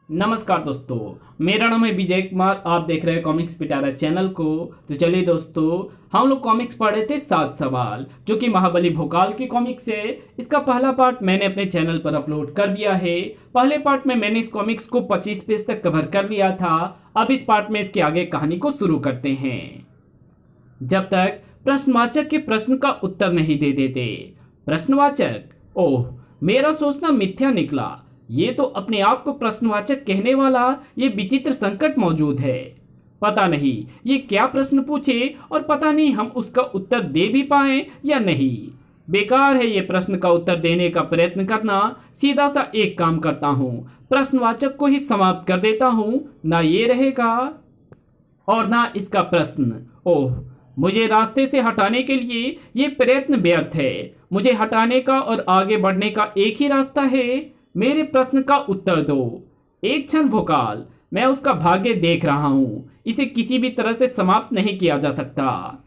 नमस्कार दोस्तों, मेरा नाम है विजय कुमार। आप देख रहे हैं कॉमिक्स पिटारा चैनल को। तो चलिए दोस्तों, हम लोग कॉमिक्स पढ़े थे 7 सवाल, जो कि महाबली भोकाल की कॉमिक्स है। इसका पहला पार्ट मैंने अपने चैनल पर अपलोड कर दिया है। पहले पार्ट में मैंने इस कॉमिक्स को 25 पेज तक कवर कर लिया था। अब इस पार्ट में इसके आगे कहानी को शुरू करते हैं। जब तक प्रश्नवाचक के प्रश्न का उत्तर नहीं दे देते। प्रश्नवाचक: ओह, मेरा सोचना मिथ्या निकला। ये तो अपने आप को प्रश्नवाचक कहने वाला ये विचित्र संकट मौजूद है। पता नहीं ये क्या प्रश्न पूछे और पता नहीं हम उसका उत्तर दे भी पाए या नहीं। बेकार है ये प्रश्न का उत्तर देने का प्रयत्न करना। सीधा सा एक काम करता हूँ, प्रश्नवाचक को ही समाप्त कर देता हूँ। ना ये रहेगा और ना इसका प्रश्न। ओह, मुझे रास्ते से हटाने के लिए ये प्रयत्न व्यर्थ है। मुझे हटाने का और आगे बढ़ने का एक ही रास्ता है। मेरे प्रश्न का उत्तर दो। एक क्षण भोकाल, मैं उसका भाग्य देख रहा हूं। इसे किसी भी तरह से समाप्त नहीं किया जा सकता।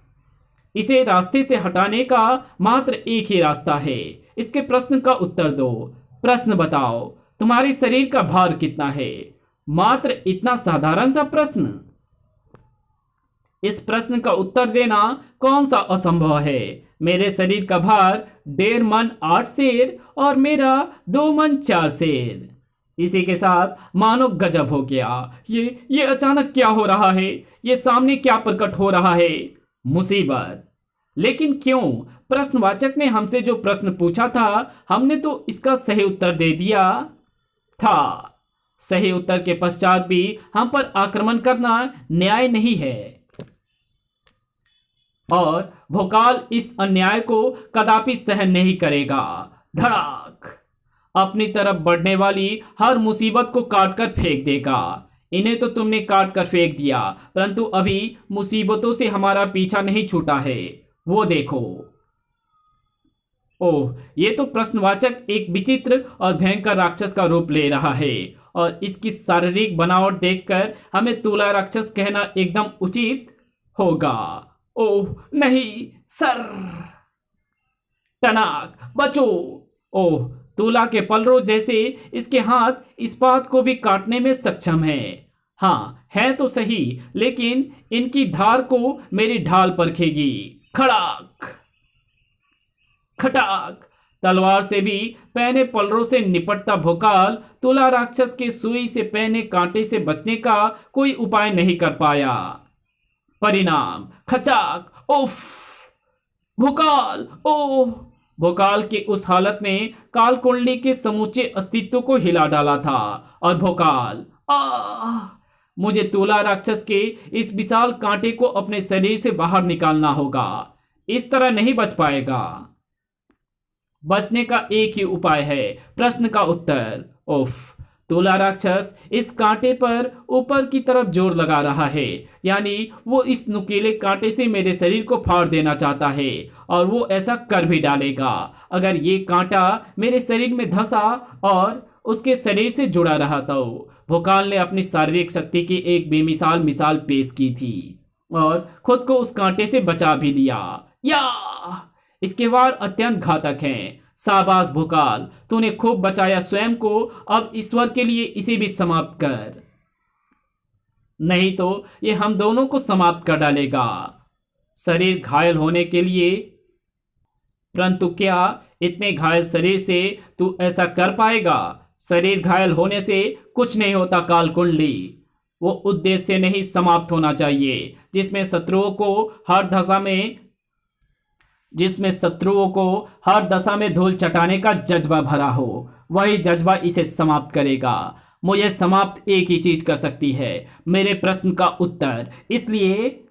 इसे रास्ते से हटाने का मात्र एक ही रास्ता है। इसके प्रश्न का उत्तर दो। प्रश्न बताओ, तुम्हारे शरीर का भार कितना है? मात्र इतना साधारण सा प्रश्न। इस प्रश्न का उत्तर देना कौन सा असंभव है? मेरे शरीर का भार 1.5 मन 8 सेर और मेरा 2 मन 4 सेर। इसी के साथ मानो गजब हो गया। ये अचानक क्या हो रहा है? ये सामने क्या प्रकट हो रहा है? मुसीबत। लेकिन क्यों? प्रश्नवाचक ने हमसे जो प्रश्न पूछा था, हमने तो इसका सही उत्तर दे दिया था। सही उत्तर के पश्चात भी हम पर आक्रमण करना न्याय नहीं है और भोकाल इस अन्याय को कदापि सहन नहीं करेगा। धड़ाक! अपनी तरफ बढ़ने वाली हर मुसीबत को काट कर फेंक देगा। इन्हें तो तुमने काट कर फेंक दिया, परंतु अभी मुसीबतों से हमारा पीछा नहीं छूटा है। वो देखो। ओह, ये तो प्रश्नवाचक एक विचित्र और भयंकर राक्षस का रूप ले रहा है और इसकी शारीरिक बनावट देखकर हमें तुला राक्षस कहना एकदम उचित होगा। ओह नहीं, सर! टनाक, बचो! ओह, तुला के पलरों जैसे इसके हाथ इस्पात को भी काटने में सक्षम है। हाँ, है तो सही, लेकिन इनकी धार को मेरी ढाल परखेगी। खड़ाक! खटाक! तलवार से भी पहने पलरों से निपटता भोकाल तुला राक्षस के सुई से पहने कांटे से बचने का कोई उपाय नहीं कर पाया। परिणाम: खचाक! उफ! भोकाल! ओह! भोकाल की उस हालत ने काल कुंडली के समूचे अस्तित्व को हिला डाला था और भोकाल, आह! मुझे तुला राक्षस के इस विशाल कांटे को अपने शरीर से बाहर निकालना होगा। इस तरह नहीं बच पाएगा। बचने का एक ही उपाय है, प्रश्न का उत्तर। उफ! तुला राक्षस इस कांटे पर ऊपर की तरफ जोर लगा रहा है, यानी वो इस नुकीले कांटे से मेरे शरीर को फाड़ देना चाहता है और वो ऐसा कर भी डालेगा। अगर ये कांटा मेरे शरीर में धंसा और उसके शरीर से जुड़ा रहा तो। भोकाल ने अपनी शारीरिक शक्ति की एक बेमिसाल मिसाल पेश की थी और खुद को उस कांटे से बचा भी लिया। या! इसके वार अत्यंत घातक हैं। शाबाश भोकाल, तूने खूब बचाया स्वयं को। अब ईश्वर के लिए इसे भी समाप्त कर, नहीं तो ये हम दोनों को समाप्त कर डालेगा। शरीर घायल होने के लिए, परंतु क्या इतने घायल शरीर से तू ऐसा कर पाएगा? शरीर घायल होने से कुछ नहीं होता काल कुंडली। वो उद्देश्य से नहीं समाप्त होना चाहिए जिसमें शत्रुओं को हर दशा में धूल चटाने का जज्बा भरा हो। वही जज्बा इसे समाप्त करेगा। मुझे समाप्त एक ही चीज कर सकती है, मेरे प्रश्न का उत्तर। इसलिए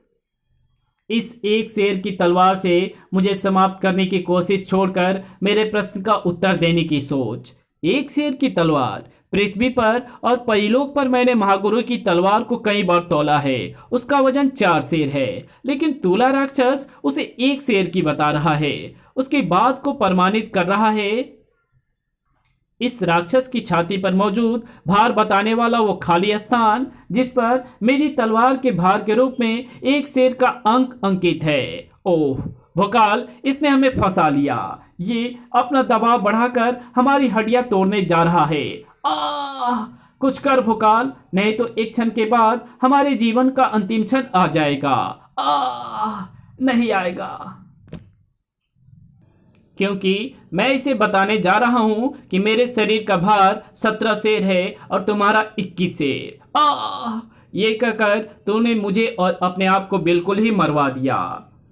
इस एक शेर की तलवार से मुझे समाप्त करने की कोशिश छोड़कर मेरे प्रश्न का उत्तर देने की सोच। एक शेर की तलवार। पृथ्वी पर और परलोक पर मैंने महागुरु की तलवार को कई बार तौला है। उसका वजन 4 शेर है, लेकिन तुला राक्षस उसे 1 शेर की बता रहा है। उसकी बात को प्रमाणित कर रहा है इस राक्षस की छाती पर मौजूद भार बताने वाला वो खाली स्थान जिस पर मेरी तलवार के भार के रूप में 1 शेर का अंक अंकित है। ओह भोकाल, इसने हमें फंसा लिया। ये अपना दबाव बढ़ाकर हमारी हड्डियां तोड़ने जा रहा है। आह! कुछ कर भोकाल, नहीं तो एक क्षण के बाद हमारे जीवन का अंतिम क्षण आ जाएगा। नहीं आएगा, क्योंकि मैं इसे बताने जा रहा हूं कि मेरे शरीर का भार 17 शेर है और तुम्हारा 21 शेर। ये कहकर तूने मुझे और अपने आप को बिल्कुल ही मरवा दिया।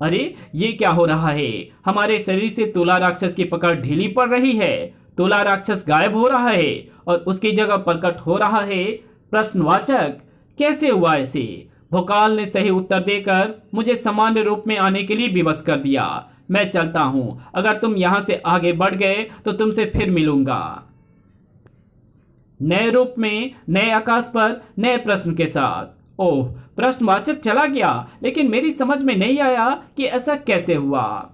अरे ये क्या हो रहा है? हमारे शरीर से तुला राक्षस की पकड़ ढीली पड़ रही है। तुला राक्षस गायब हो रहा है और उसकी जगह प्रकट हो रहा है प्रश्नवाचक। कैसे हुआ ऐसे? भोकाल ने सही उत्तर देकर मुझे सामान्य रूप में आने के लिए विवश कर दिया। मैं चलता हूं, अगर तुम यहां से आगे बढ़ गए तो तुमसे फिर मिलूंगा, नए रूप में, नए आकाश पर, नए प्रश्न के साथ। ओह, प्रश्नवाचक चला गया, लेकिन मेरी समझ में नहीं आया कि ऐसा कैसे हुआ।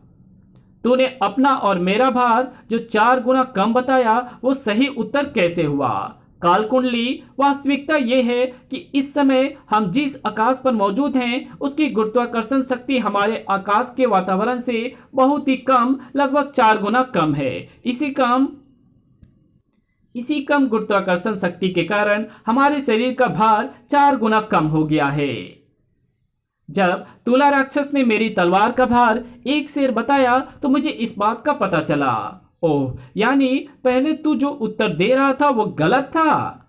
तूने अपना और मेरा भार जो 4 गुना कम बताया, वो सही उत्तर कैसे हुआ? कालकुंडली, वास्तविकता यह है कि इस समय हम जिस आकाश पर मौजूद हैं, उसकी गुरुत्वाकर्षण शक्ति हमारे आकाश के वातावरण से बहुत ही कम, लगभग 4 गुना कम है। इसी कम गुरुत्वाकर्षण शक्ति के कारण हमारे शरीर का भार 4 गुना कम हो गया है। जब तुला राक्षस ने मेरी तलवार का भार 1 शेर बताया तो मुझे इस बात का पता चला। ओह, यानी पहले तू जो उत्तर दे रहा था वो गलत था?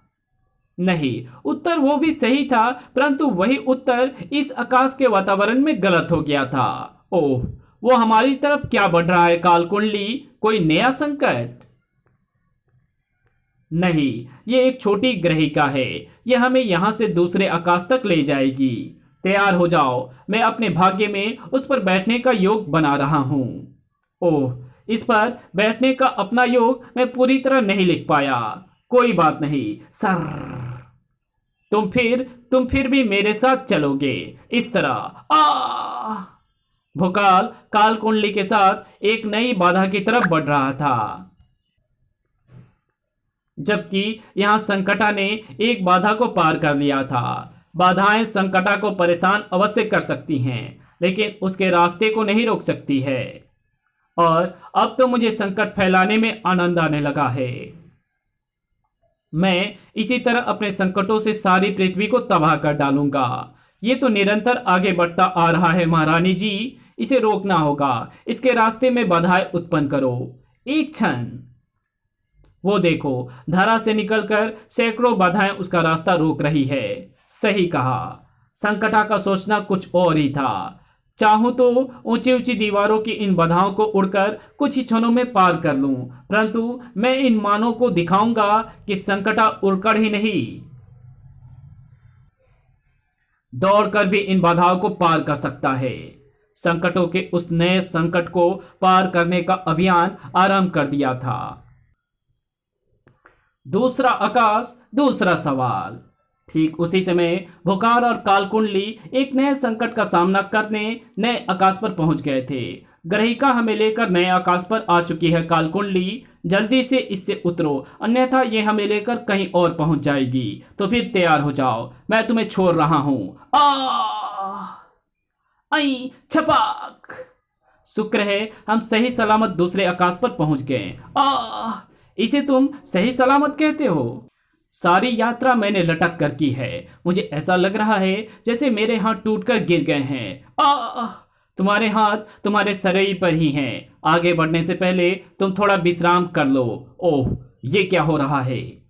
नहीं, उत्तर वो भी सही था, परंतु वही उत्तर इस आकाश के वातावरण में गलत हो गया था। ओह, वो हमारी तरफ क्या बढ़ रहा है कालकुंडली? कोई नया संकट? नहीं, ये एक छोटी ग्रहिका है। यह हमें यहां से दूसरे आकाश तक ले जाएगी। तैयार हो जाओ, मैं अपने भाग्य में उस पर बैठने का योग बना रहा हूं। ओह, इस पर बैठने का अपना योग मैं पूरी तरह नहीं लिख पाया। कोई बात नहीं सर, तुम फिर भी मेरे साथ चलोगे इस तरह। भोकाल कालकुंडली के साथ एक नई बाधा की तरफ बढ़ रहा था, जबकि यहां संकटा ने एक बाधा को पार कर लिया था। बाधाएं संकटा को परेशान अवश्य कर सकती हैं, लेकिन उसके रास्ते को नहीं रोक सकती है। और अब तो मुझे संकट फैलाने में आनंद आने लगा है। मैं इसी तरह अपने संकटों से सारी पृथ्वी को तबाह कर डालूंगा। ये तो निरंतर आगे बढ़ता आ रहा है महारानी जी, इसे रोकना होगा। इसके रास्ते में बाधाएं उत्पन्न करो। एक क्षण, वो देखो, धरा से निकलकर सैकड़ों बाधाएं उसका रास्ता रोक रही है। सही कहा, संकटा का सोचना कुछ और ही था। चाहूं तो ऊंची ऊंची दीवारों की इन बाधाओं को उड़कर कुछ ही क्षणों में पार कर लूं, परंतु मैं इन मानों को दिखाऊंगा कि संकटा उड़कर ही नहीं, दौड़कर भी इन बाधाओं को पार कर सकता है। संकटों के उस नए संकट को पार करने का अभियान आरंभ कर दिया था। दूसरा आकाश, दूसरा सवाल। ठीक उसी समय भोकाल और कालकुंडली एक नए संकट का सामना करने नए आकाश पर पहुंच गए थे। ग्रहिका हमें लेकर नए आकाश पर आ चुकी है कालकुंडली, जल्दी से इससे उतरो, अन्यथा ये हमें लेकर कहीं और पहुंच जाएगी। तो फिर तैयार हो जाओ, मैं तुम्हें छोड़ रहा हूं। आई छपाक। शुक्र है हम सही सलामत दूसरे आकाश पर पहुंच गए। इसे तुम सही सलामत कहते हो? सारी यात्रा मैंने लटक कर की है। मुझे ऐसा लग रहा है जैसे मेरे हाथ टूटकर गिर गए हैं। तुम्हारे हाथ तुम्हारे शरीर पर ही हैं। आगे बढ़ने से पहले तुम थोड़ा विश्राम कर लो। ओह, ये क्या हो रहा है?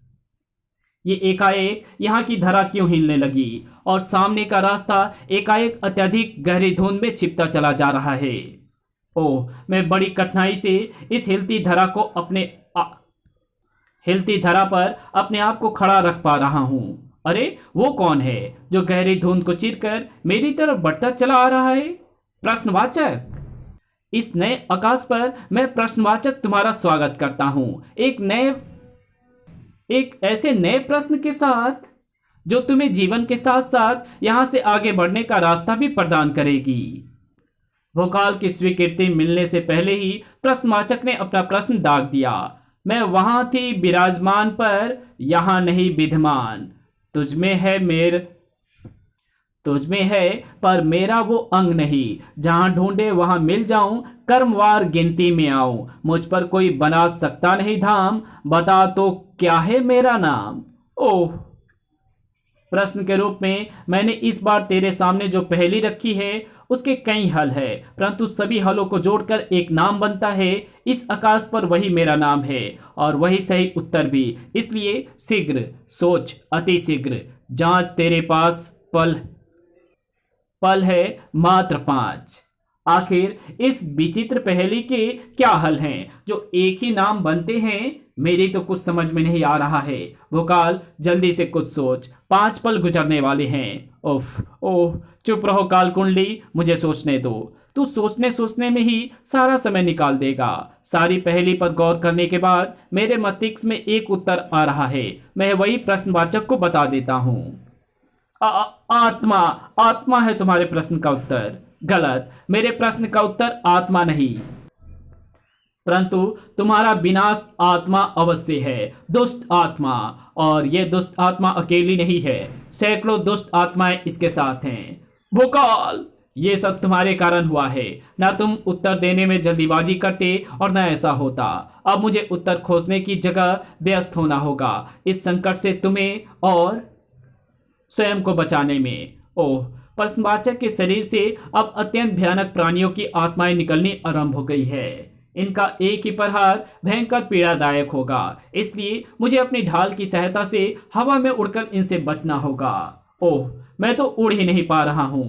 ये एकाएक यहाँ की धरा क्यों हिलने लगी और सामने का रास्ता एकाएक अत्यधिक गहरी धुंध में छिपता चला जा रहा है। ओह, मैं बड़ी कठिनाई से इस हिलती धरा पर अपने आप को खड़ा रख पा रहा हूं। अरे वो कौन है जो गहरी धुंध को चीरकर मेरी तरफ बढ़ता चला आ रहा है? प्रश्नवाचक। इस नए आकाश पर मैं प्रश्नवाचक तुम्हारा स्वागत करता हूं, एक ऐसे नए प्रश्न के साथ जो तुम्हें जीवन के साथ साथ यहां से आगे बढ़ने का रास्ता भी प्रदान करेगी। भोकाल की स्वीकृति मिलने से पहले ही प्रश्नवाचक ने अपना प्रश्न दाग दिया। मैं वहां थी विराजमान पर यहां नहीं विद्यमान। तुझमें है पर मेरा वो अंग नहीं। जहां ढूंढे वहां मिल जाऊं, कर्मवार गिनती में आऊं। मुझ पर कोई बना सकता नहीं धाम, बता तो क्या है मेरा नाम। ओह, प्रश्न के रूप में मैंने इस बार तेरे सामने जो पहेली रखी है उसके कई हल है, परंतु सभी हलों को जोड़कर एक नाम बनता है। इस आकाश पर वही मेरा नाम है और वही सही उत्तर भी। इसलिए शीघ्र सोच, अति शीघ्र जांच, तेरे पास पल पल है मात्र 5। आखिर इस विचित्र पहेली के क्या हल हैं जो एक ही नाम बनते हैं? मेरी तो कुछ समझ में नहीं आ रहा है। भोकाल, जल्दी से कुछ सोच, 5 पल गुजरने वाले हैं। ओह ओह, चुप रहो काल कुंडली, मुझे सोचने दो। तू सोचने सोचने में ही सारा समय निकाल देगा। सारी पहेली पर गौर करने के बाद मेरे मस्तिष्क में एक उत्तर आ रहा है। मैं वही प्रश्नवाचक को बता देता हूँ। आत्मा। आत्मा है तुम्हारे प्रश्न का उत्तर। गलत, मेरे प्रश्न का उत्तर आत्मा नहीं, परंतु तुम्हारा विनाश आत्मा अवश्य है, दुष्ट आत्मा। और यह दुष्ट आत्मा अकेली नहीं है, सैकड़ों दुष्ट आत्माएं इसके साथ हैं। भोकाल, ये सब तुम्हारे कारण हुआ है। ना तुम उत्तर देने में जल्दीबाजी करते और न ऐसा होता। अब मुझे उत्तर खोजने की जगह व्यस्त होना होगा इस संकट से तुम्हें और स्वयं को बचाने में। ओह, प्रश्नवाचक के शरीर से अब अत्यंत भयानक प्राणियों की आत्माएं निकलनी आरंभ हो गई है। इनका एक ही प्रहार भयंकर पीड़ादायक होगा, इसलिए मुझे अपनी ढाल की सहायता से हवा में उड़कर इनसे बचना होगा। ओह, मैं तो उड़ ही नहीं पा रहा हूं।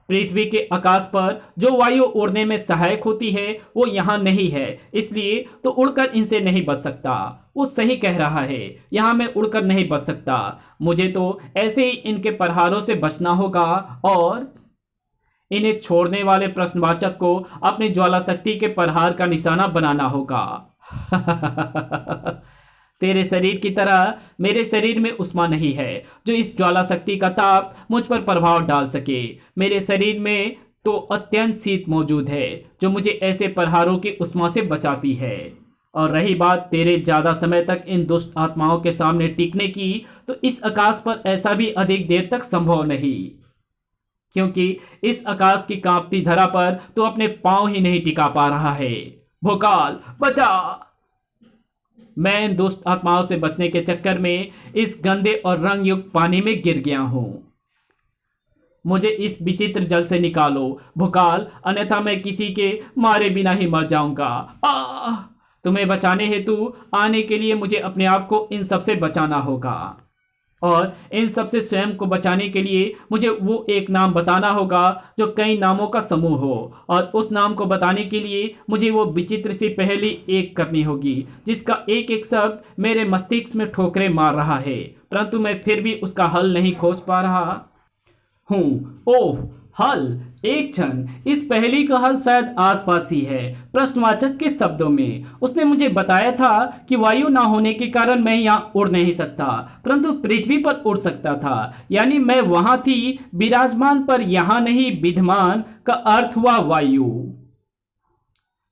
पृथ्वी के आकाश पर जो वायु उड़ने में सहायक होती है वो यहाँ नहीं है, इसलिए तो उड़कर इनसे नहीं बच सकता। वो सही कह रहा है, यहाँ मैं उड़कर नहीं बच सकता। मुझे तो ऐसे ही इनके प्रहारों से बचना होगा और इन्हें छोड़ने वाले प्रश्नवाचक को अपनी ज्वाला शक्ति के प्रहार का निशाना बनाना होगा। तेरे शरीर की तरह मेरे शरीर में उष्मा नहीं है जो इस ज्वाला शक्ति का ताप मुझ पर प्रभाव डाल सके। मेरे शरीर में तो अत्यंत शीत मौजूद है जो मुझे ऐसे प्रहारों की उष्मा से बचाती है। और रही बात तेरे ज्यादा समय तक इन दुष्ट आत्माओं के सामने टिकने की, तो इस आकाश पर ऐसा भी अधिक देर तक संभव नहीं, क्योंकि इस आकाश की कांपती धरा पर तो अपने पांव ही नहीं टिका पा रहा है। भोकाल, बचा। मैं इन दुष्ट आत्माओं से बचने के चक्कर में इस गंदे और रंग युक्त पानी में गिर गया हूं। मुझे इस विचित्र जल से निकालो भोकाल, अन्यथा मैं किसी के मारे बिना ही मर जाऊंगा। तुम्हें बचाने हेतु आने के लिए मुझे अपने आप को इन सब से बचाना होगा, और इन सब से स्वयं को बचाने के लिए मुझे वो एक नाम बताना होगा जो कई नामों का समूह हो, और उस नाम को बताने के लिए मुझे वो विचित्र सी पहेली एक करनी होगी जिसका एक एक शब्द मेरे मस्तिष्क में ठोकरें मार रहा है, परंतु मैं फिर भी उसका हल नहीं खोज पा रहा हूँ। ओह, हल! एक क्षण, इस पहेली का हल शायद आसपास ही है। प्रश्नवाचक के शब्दों में उसने मुझे बताया था कि वायु ना होने के कारण मैं यहाँ उड़ नहीं सकता, परंतु पृथ्वी पर उड़ सकता था। यानी मैं वहां थी विराजमान, पर यहाँ नहीं विद्यमान का अर्थ हुआ वायु।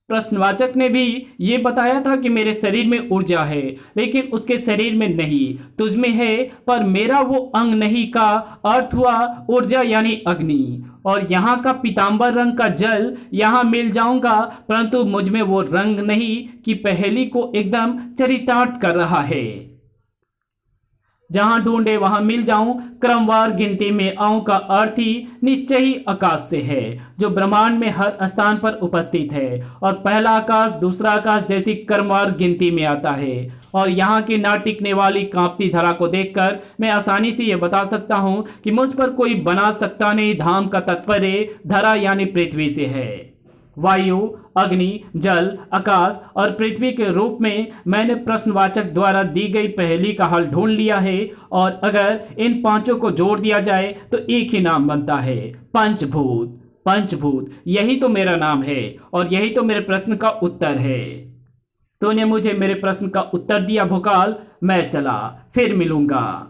प्रश्नवाचक ने भी ये बताया था कि मेरे शरीर में ऊर्जा है, लेकिन उसके शरीर में नहीं, तुझ में है, पर मेरा वो अंग नहीं का अर्थ हुआ ऊर्जा यानी अग्नि। और यहाँ का पीतांबर रंग का जल यहाँ मिल जाऊंगा, परंतु मुझ में वो रंग नहीं कि पहेली को एकदम चरितार्थ कर रहा है। जहां ढूंढे वहां मिल जाऊं, क्रमवार गिनती में आऊं का अर्थ ही निश्चय ही आकाश से है, जो ब्रह्मांड में हर स्थान पर उपस्थित है, और पहला आकाश दूसरा आकाश जैसी क्रमवार गिनती में आता है। और यहाँ की ना टिकने वाली कांपती धरा को देखकर मैं आसानी से यह बता सकता हूँ कि मुझ पर कोई बना सकता नहीं धाम का तात्पर्य धरा यानी पृथ्वी से है। वायु, अग्नि, जल, आकाश और पृथ्वी के रूप में मैंने प्रश्नवाचक द्वारा दी गई पहेली का हल ढूंढ लिया है, और अगर इन पांचों को जोड़ दिया जाए तो एक ही नाम बनता है, पंचभूत। पंचभूत, यही तो मेरा नाम है और यही तो मेरे प्रश्न का उत्तर है। तूने मुझे मेरे प्रश्न का उत्तर दिया भोकाल, मैं चला, फिर मिलूंगा।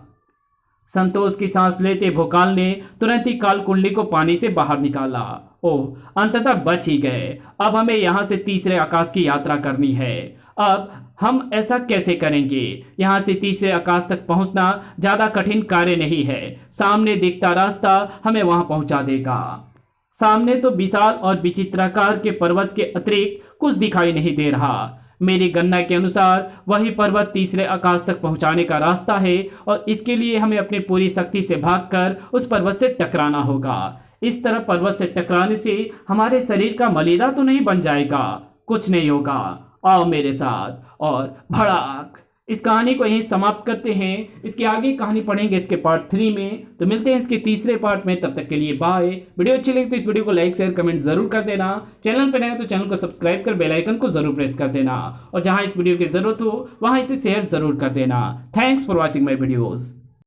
संतोष की सांस लेते भोकाल ने तुरंत ही काल कुंडली को पानी से बाहर निकाला। ओह, अंततः बच ही गए। अब हमें यहाँ से तीसरे आकाश की यात्रा करनी है। अब हम ऐसा कैसे करेंगे? यहाँ से तीसरे आकाश तक पहुँचना ज्यादा कठिन कार्य नहीं है। सामने दिखता रास्ता हमें वहां पहुंचा देगा। सामने तो विशाल और विचित्राकार के पर्वत के अतिरिक्त कुछ दिखाई नहीं दे रहा। मेरी गणना के अनुसार वही पर्वत तीसरे आकाश तक पहुंचाने का रास्ता है और इसके लिए हमें अपनी पूरी शक्ति से भागकर उस पर्वत से टकराना होगा। इस तरह पर्वत से टकराने से हमारे शरीर का मलिदा तो नहीं बन जाएगा, कुछ नहीं होगा। आओ मेरे साथ और भड़ाक। इस कहानी को यहीं समाप्त करते हैं। इसके आगे कहानी पढ़ेंगे इसके पार्ट 3 में। तो मिलते हैं इसके तीसरे पार्ट में, तब तक के लिए बाय। वीडियो अच्छी लगी तो इस वीडियो को लाइक शेयर कमेंट जरूर कर देना। चैनल पर नए तो चैनल को सब्सक्राइब कर बेल आइकन को जरूर प्रेस कर देना और जहां इस वीडियो की जरूरत हो वहां इसे शेयर जरूर कर देना। Thanks for watching my videos.